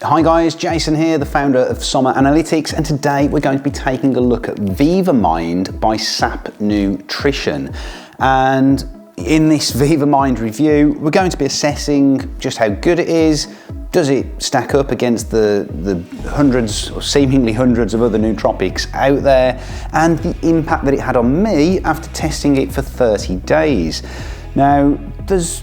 Hi guys, Jason here, the founder of SOMA Analytics, and today we're going to be taking a look at VyvaMind by SAP Nutrition. And in this VyvaMind review, we're going to be assessing just how good it is. Does it stack up against the hundreds or seemingly hundreds of other nootropics out there, and the impact that it had on me after testing it for 30 days. Now, there's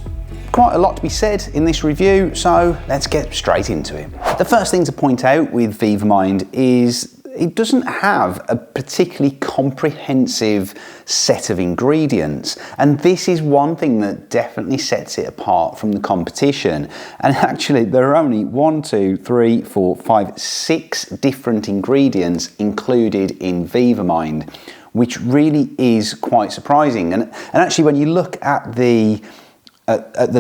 quite a lot to be said in this review, so let's get straight into it. The first thing to point out with VyvaMind is it doesn't have a particularly comprehensive set of ingredients, and this is one thing that definitely sets it apart from the competition. And actually there are only 6 different ingredients included in VyvaMind, which really is quite surprising. And actually when you look at the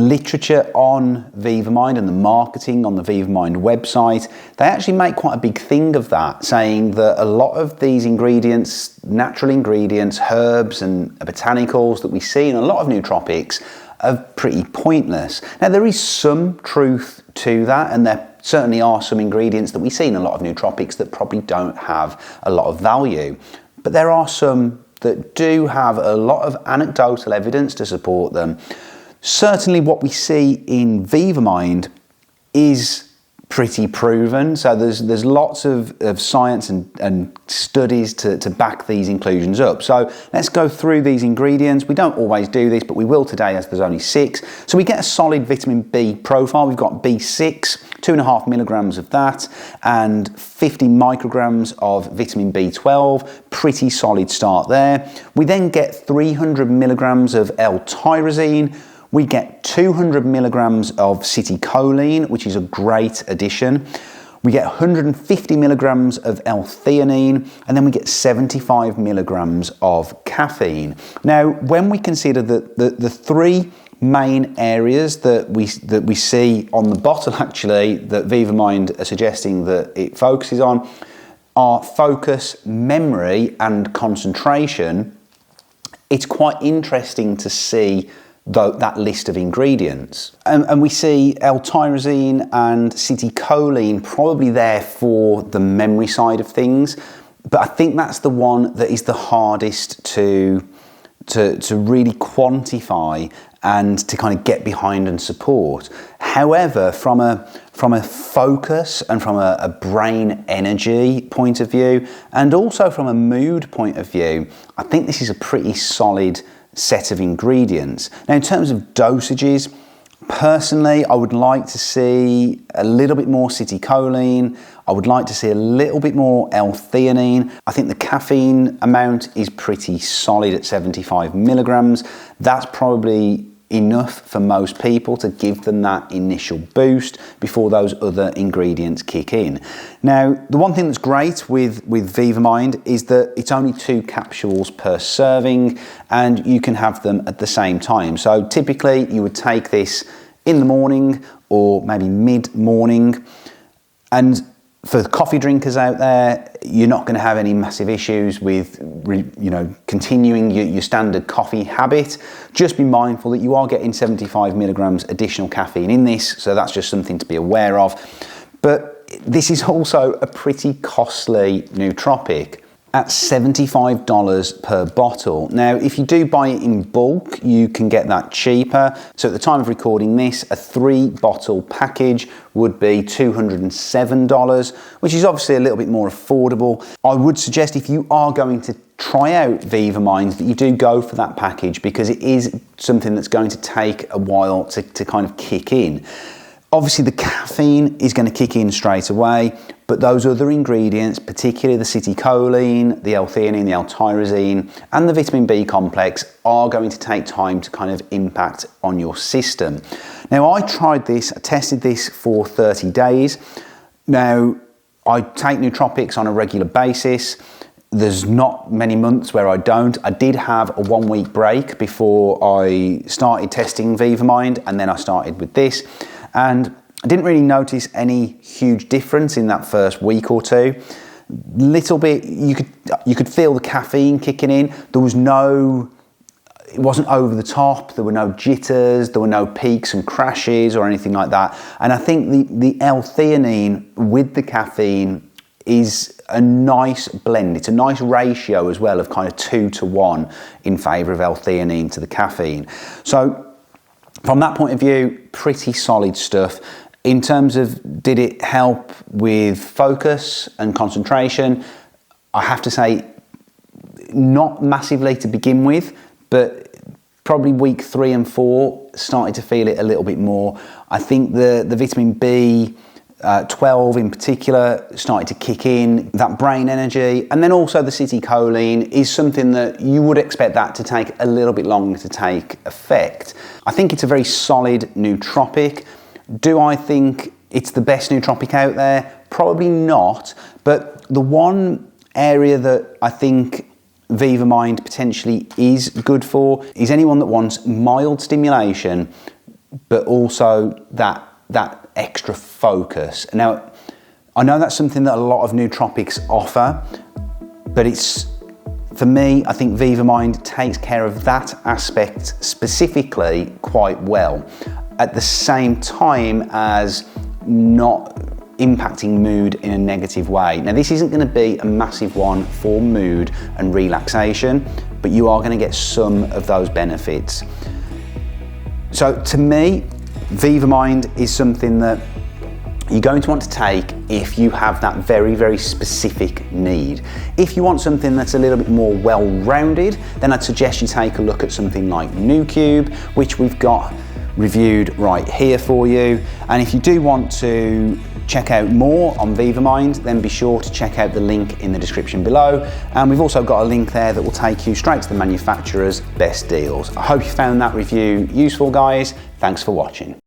literature on VyvaMind and the marketing on the VyvaMind website, they actually make quite a big thing of that, saying that a lot of these ingredients, natural ingredients, herbs and botanicals that we see in a lot of nootropics are pretty pointless. Now there is some truth to that, and there certainly are some ingredients that we see in a lot of nootropics that probably don't have a lot of value, but there are some that do have a lot of anecdotal evidence to support them. Certainly what we see in VyvaMind is pretty proven, so there's lots of science and studies to back these inclusions up. So let's go through these ingredients. We don't always do this, but we will today as there's only 6. So we get a solid vitamin B profile. We've got B6, 2.5 milligrams of that, and 50 micrograms of vitamin B12, pretty solid start there. We then get 300 milligrams of L-tyrosine. We get 200 milligrams of citicoline, which is a great addition. We get 150 milligrams of L-theanine, and then we get 75 milligrams of caffeine. Now, when we consider that the 3 main areas that we see on the bottle, actually, that VyvaMind are suggesting that it focuses on are focus, memory, and concentration, it's quite interesting to see that list of ingredients. And we see L-tyrosine and citicoline probably there for the memory side of things, but I think that's the one that is the hardest to really quantify and to kind of get behind and support. However, from a focus and from a brain energy point of view, and also from a mood point of view, I think this is a pretty solid set of ingredients. Now, in terms of dosages, personally, I would like to see a little bit more citicoline. I would like to see a little bit more L-theanine. I think the caffeine amount is pretty solid at 75 milligrams. That's probably enough for most people to give them that initial boost before those other ingredients kick in. Now, the one thing that's great with VyvaMind is that it's only 2 capsules per serving, and you can have them at the same time. So typically you would take this in the morning or maybe mid-morning, and for the coffee drinkers out there, you're not going to have any massive issues with continuing your standard coffee habit. Just be mindful that you are getting 75 milligrams additional caffeine in this, so that's just something to be aware of. But this is also a pretty costly nootropic at $75 per bottle. Now, if you do buy it in bulk, you can get that cheaper. So at the time of recording this, a 3-bottle package would be $207, which is obviously a little bit more affordable. I would suggest if you are going to try out VyvaMind that you do go for that package, because it is something that's going to take a while to kind of kick in. Obviously the caffeine is going to kick in straight away, but those other ingredients, particularly the citicoline, the L-theanine, the L-tyrosine, and the vitamin B complex, are going to take time to kind of impact on your system. Now, I tested this for 30 days. Now, I take nootropics on a regular basis. There's not many months where I don't. I did have a 1-week break before I started testing VyvaMind, and then I started with this. And I didn't really notice any huge difference in that first week or two. Little bit, you could feel the caffeine kicking in. There was no it wasn't over the top, there were no jitters, there were no peaks and crashes or anything like that. And I think the L-theanine with the caffeine is a nice blend. It's a nice ratio as well of kind of 2-to-1 in favour of L-theanine to the caffeine. So from that point of view, pretty solid stuff. In terms of did it help with focus and concentration, I have to say not massively to begin with, but probably week 3 and 4 started to feel it a little bit more. I think the vitamin B12 in particular started to kick in, that brain energy, and then also the acetylcholine is something that you would expect that to take a little bit longer to take effect. I think it's a very solid nootropic. Do I think it's the best nootropic out there? Probably not, but the one area that I think VyvaMind potentially is good for is anyone that wants mild stimulation, but also that extra focus. Now, I know that's something that a lot of nootropics offer, but for me, I think VyvaMind takes care of that aspect specifically quite well, at the same time as not impacting mood in a negative way. Now, this isn't going to be a massive one for mood and relaxation, but you are going to get some of those benefits. So to me, VyvaMind is something that you're going to want to take if you have that very, very specific need. If you want something that's a little bit more well-rounded, then I'd suggest you take a look at something like Nootropic, which we've got reviewed right here for you. And if you do want to check out more on VyvaMind, then be sure to check out the link in the description below. And we've also got a link there that will take you straight to the manufacturer's best deals. I hope you found that review useful, guys. Thanks for watching.